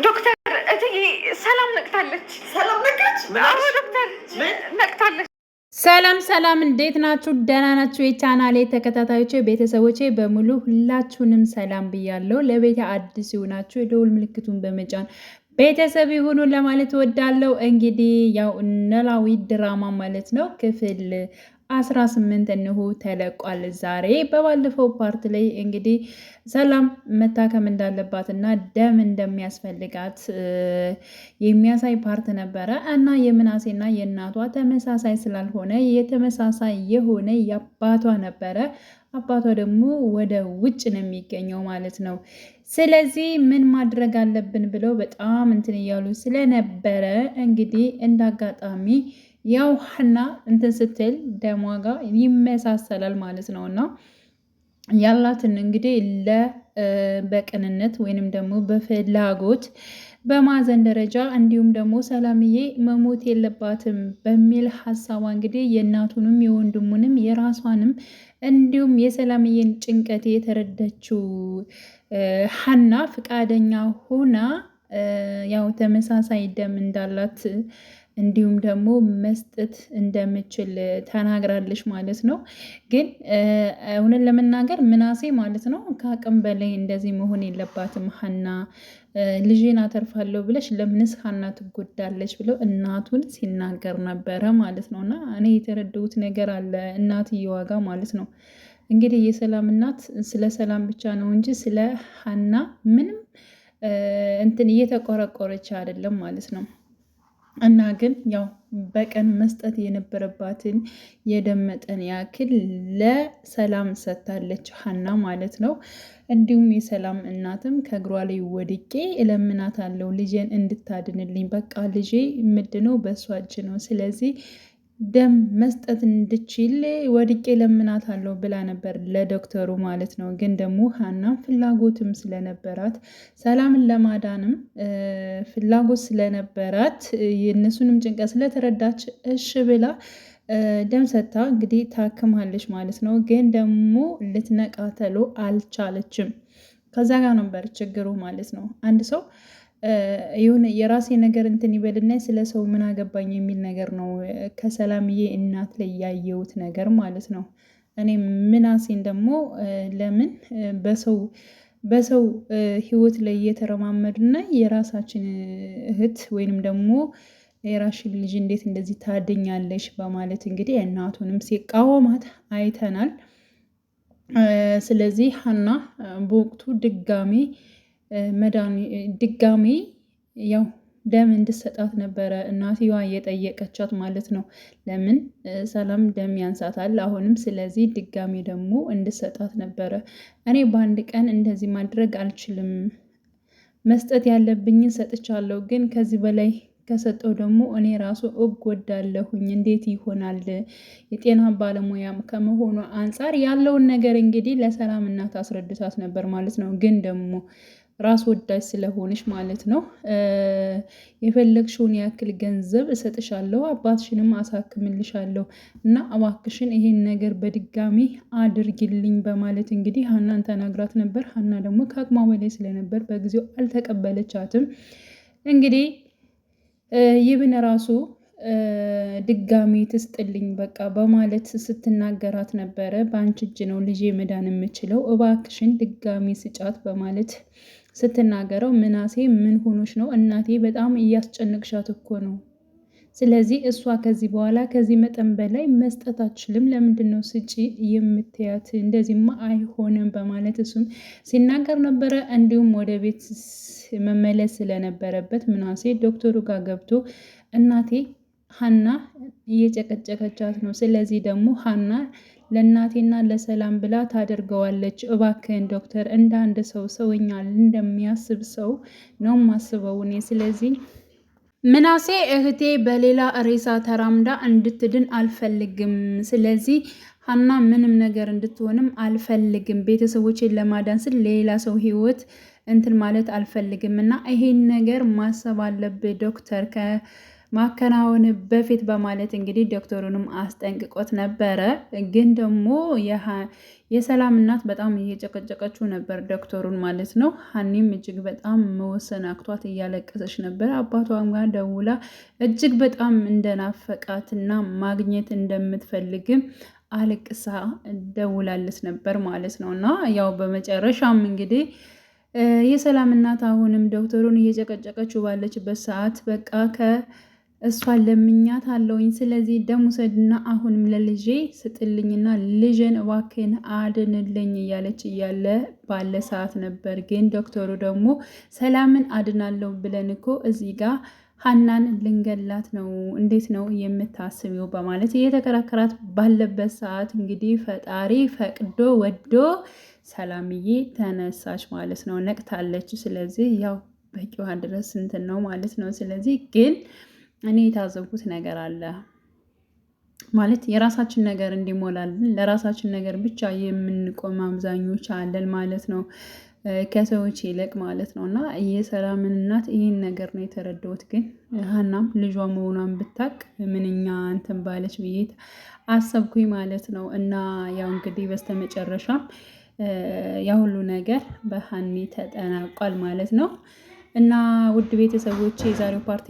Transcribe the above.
ዶክተር እትዬ ሰላም ነቅታለች። ሰላም ነቃች? አዎ ዶክተር ነቅታለች። ሰላም ሰላም፣ እንዴት ናችሁ? ደህና ናችሁ? የቻናሌ ተከታታዮች ቤተሰቦቼ በሙሉ ሁላችሁንም ሰላም ብያለሁ። ለቤት አዲስ ይሆናችሁ የደውል ምልክቱን በመጫን ቤተሰብ ይሁኑ ለማለት እወዳለሁ። እንግዲህ ያው ኖላዊ ድራማ ማለት ነው ክፍል 18 እንሆ ተለቋል። ዛሬ በባለፈው ፓርት ላይ እንግዲህ ሰላም መታከም እንዳለባት እና ደም እንደሚያስፈልጋት የሚያሳይ ፓርት ነበረ እና የምናሴና የእናቷ ተመሳሳይ ስላልሆነ የተመሳሳይ የሆነ የአባቷ ነበረ። አባቷ ደግሞ ወደ ውጭ ነው የሚገኘው ማለት ነው። ስለዚህ ምን ማድረግ አለብን ብለው በጣም እንትን እያሉ ስለነበረ እንግዲህ እንዳጋጣሚ ያው ሀና እንትን ስትል ደሟ ጋር ይመሳሰላል ማለት ነው እና ያላትን እንግዲህ በቅንነት ወይንም ደግሞ በፍላጎት በማዘን ደረጃ እንዲሁም ደግሞ ሰላምዬ መሞት የለባትም በሚል ሀሳቧ እንግዲህ የእናቱንም የወንድሙንም የራሷንም እንዲሁም የሰላምዬን ጭንቀት የተረዳችው ሀና ፍቃደኛ ሆና ያው ተመሳሳይ ደም እንዳላት እንዲሁም ደግሞ መስጠት እንደምችል ተናግራለች ማለት ነው። ግን እውነት ለመናገር ምናሴ ማለት ነው ከአቅም በላይ እንደዚህ መሆን የለባትም ሀና፣ ልጄን አተርፋለሁ ብለሽ ለምንስ ሀና ትጎዳለች ብለው እናቱን ሲናገር ነበረ ማለት ነው። እና እኔ የተረዳሁት ነገር አለ እናትየዋ ጋር ማለት ነው። እንግዲህ የሰላም እናት ስለ ሰላም ብቻ ነው እንጂ ስለ ሀና ምንም እንትን እየተቆረቆረች አይደለም ማለት ነው። እና ግን ያው በቀን መስጠት የነበረባትን የደም መጠን ያክል ለሰላም ሰጥታለች ሀና ማለት ነው። እንዲሁም የሰላም እናትም ከእግሯ ላይ ወድቄ እለምናታለሁ ልጄን እንድታድንልኝ፣ በቃ ልጄ ምንድነው በእሷ እጅ ነው፣ ስለዚህ ደም መስጠት እንድችል ወድቄ ለምናታለሁ ብላ ነበር ለዶክተሩ ማለት ነው። ግን ደግሞ ሀናም ፍላጎትም ስለነበራት ሰላምን ለማዳንም ፍላጎት ስለነበራት የእነሱንም ጭንቀት ስለተረዳች እሺ ብላ ደም ሰጥታ እንግዲህ ታክማለች ማለት ነው። ግን ደግሞ ልትነቃተሎ አልቻለችም። ከዛ ጋር ነበር ችግሩ ማለት ነው። አንድ ሰው የሆነ የራሴ ነገር እንትን ይበልና ስለ ሰው ምን አገባኝ የሚል ነገር ነው ከሰላምዬ እናት ላይ ያየሁት ነገር ማለት ነው። እኔ ምናሴን ደግሞ ለምን በሰው ህይወት ላይ እየተረማመድና የራሳችን እህት ወይንም ደግሞ የራሽን ልጅ እንዴት እንደዚህ ታድኛለሽ በማለት እንግዲህ እናቱንም ሲቃወማት አይተናል። ስለዚህ ሀና በወቅቱ ድጋሚ ያው ደም እንድሰጣት ነበረ እናትየዋ እየጠየቀቻት ማለት ነው። ለምን ሰላም ደም ያንሳታል አሁንም፣ ስለዚህ ድጋሚ ደግሞ እንድሰጣት ነበረ። እኔ በአንድ ቀን እንደዚህ ማድረግ አልችልም፣ መስጠት ያለብኝን ሰጥቻለሁ፣ ግን ከዚህ በላይ ከሰጠው ደግሞ እኔ ራሱ እጎዳለሁኝ፣ እንዴት ይሆናል? የጤና ባለሙያም ከመሆኑ አንጻር ያለውን ነገር እንግዲህ ለሰላም እናት አስረድታት ነበር ማለት ነው። ግን ደግሞ ራስ ወዳጅ ስለሆነች ማለት ነው የፈለግሽውን ያክል ገንዘብ እሰጥሻለሁ፣ አባትሽንም አሳክምልሻለሁ እና እባክሽን ይሄን ነገር በድጋሚ አድርጊልኝ በማለት እንግዲህ ሀናን ተናግራት ነበር። ሀና ደግሞ ከአቅሟ በላይ ስለነበር በጊዜው አልተቀበለቻትም። እንግዲህ ይብን ራሱ ድጋሚ ትስጥልኝ በቃ በማለት ስትናገራት ነበረ። በአንቺ እጅ ነው ልጄ መዳን የምችለው፣ እባክሽን ድጋሚ ስጫት በማለት ስትናገረው ምናሴ ምን ሆኖች ነው እናቴ፣ በጣም እያስጨነቅሻት እኮ ነው፣ ስለዚህ እሷ ከዚህ በኋላ ከዚህ መጠን በላይ መስጠት አትችልም፣ ለምንድን ነው ስጪ የምትያት? እንደዚህማ አይሆንም በማለት እሱም ሲናገር ነበረ። እንዲሁም ወደ ቤት መመለስ ስለነበረበት ምናሴ ዶክተሩ ጋር ገብቶ እናቴ ሀና እየጨቀጨቀቻት ነው፣ ስለዚህ ደግሞ ሀና ለእናቴና ለሰላም ብላ ታደርገዋለች፣ እባክህን ዶክተር እንደ አንድ ሰው ሰውኛ እንደሚያስብ ሰው ነው ማስበው እኔ። ስለዚህ ምናሴ እህቴ በሌላ ሬሳ ተራምዳ እንድትድን አልፈልግም፣ ስለዚህ ሀና ምንም ነገር እንድትሆንም አልፈልግም፣ ቤተሰቦቼን ለማዳን ስል ሌላ ሰው ህይወት እንትን ማለት አልፈልግም እና ይሄን ነገር ማሰብ አለብህ ዶክተር ማከናወን በፊት በማለት እንግዲህ ዶክተሩንም አስጠንቅቆት ነበረ። ግን ደግሞ የሰላም እናት በጣም እየጨቀጨቀችው ነበር ዶክተሩን ማለት ነው። ሀኒም እጅግ በጣም መወሰን አቅቷት እያለቀሰች ነበር። አባቷም ጋር ደውላ እጅግ በጣም እንደናፈቃትና ማግኘት እንደምትፈልግም አልቅሳ ደውላለች ነበር ማለት ነው። እና ያው በመጨረሻም እንግዲህ የሰላም እናት አሁንም ዶክተሩን እየጨቀጨቀችው ባለችበት ሰዓት በቃ እሷን ለምኛት አለውኝ። ስለዚህ ደም ውሰድና አሁንም ለልጄ ስጥልኝና ልጄን እባክህን አድንልኝ እያለች እያለ ባለ ሰዓት ነበር። ግን ዶክተሩ ደግሞ ሰላምን አድናለሁ ብለን እኮ እዚህ ጋር ሀናን ልንገላት ነው፣ እንዴት ነው የምታስቢው? በማለት እየተከራከራት ባለበት ሰዓት እንግዲህ ፈጣሪ ፈቅዶ ወዶ ሰላምዬ ተነሳች ማለት ነው። ነቅታለች። ስለዚህ ያው በቂዋ ድረስ እንትን ነው ማለት ነው። ስለዚህ ግን እኔ የታዘብኩት ነገር አለ ማለት የራሳችን ነገር እንዲሞላልን ለራሳችን ነገር ብቻ የምንቆም አብዛኞች አለን ማለት ነው፣ ከሰዎች ይልቅ ማለት ነው። እና የሰላምን እናት ይህን ነገር ነው የተረዳሁት። ግን ሀናም ልጇ መሆኗን ብታቅ ምንኛ እንትን ባለች ብዬ አሰብኩኝ ማለት ነው። እና ያው እንግዲህ በስተመጨረሻም ያ ሁሉ ነገር በሀኒ ተጠናቋል ማለት ነው። እና ውድ ቤተሰቦች የዛሬው ፓርቲ